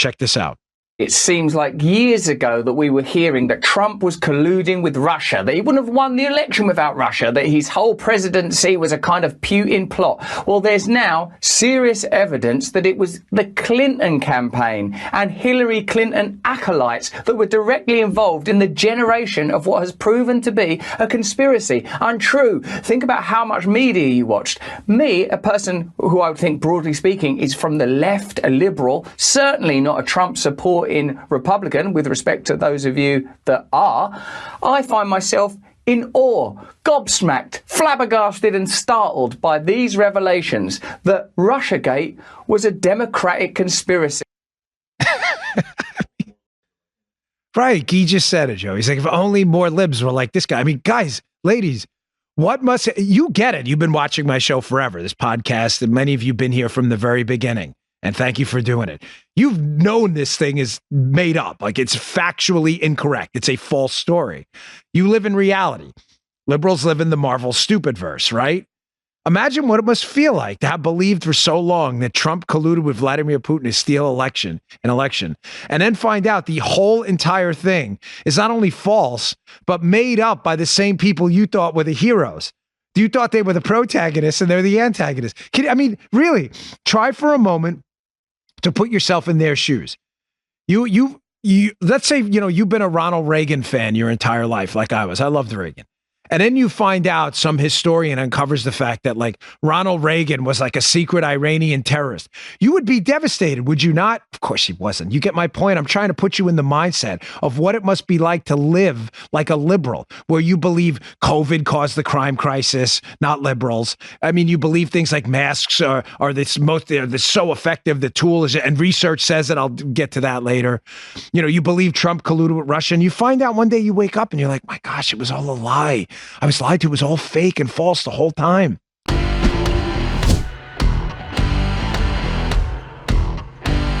Check this out. It seems like years ago that we were hearing that Trump was colluding with Russia, that he wouldn't have won the election without Russia, that his whole presidency was a kind of Putin plot. Well, there's now serious evidence that it was the Clinton campaign and Hillary Clinton acolytes that were directly involved in the generation of what has proven to be a conspiracy. Untrue. Think about how much media you watched. Me, a person who I would think, broadly speaking, is from the left, a liberal, certainly not a Trump supporter in Republican, with respect to those of you that are, I find myself in awe, gobsmacked, flabbergasted and startled by these revelations that Russiagate was a Democratic conspiracy. Right, he just said it, Joe. He's like, if only more libs were like this guy. I mean, guys, ladies, you get it. You've been watching my show forever, this podcast, and many of you have been here from the very beginning. And thank you for doing it. You've known this thing is made up. Like, it's factually incorrect. It's a false story. You live in reality. Liberals live in the Marvel stupid verse, right? Imagine what it must feel like to have believed for so long that Trump colluded with Vladimir Putin to steal an election, and then find out the whole entire thing is not only false, but made up by the same people you thought were the heroes. You thought they were the protagonists and they're the antagonists. I mean, really, try for a moment to put yourself in their shoes. You let's say, you've been a Ronald Reagan fan your entire life, like I was. I loved Reagan. And then you find out some historian uncovers the fact that, like, Ronald Reagan was like a secret Iranian terrorist. You would be devastated, would you not? Of course he wasn't. You get my point. I'm trying to put you in the mindset of what it must be like to live like a liberal, where you believe COVID caused the crime crisis, not liberals. I mean, you believe things like masks are they're so effective, the tool is, and research says it. I'll get to that later. You believe Trump colluded with Russia, and you find out one day you wake up and you're like, my gosh, it was all a lie. I was lied to. It was all fake and false the whole time.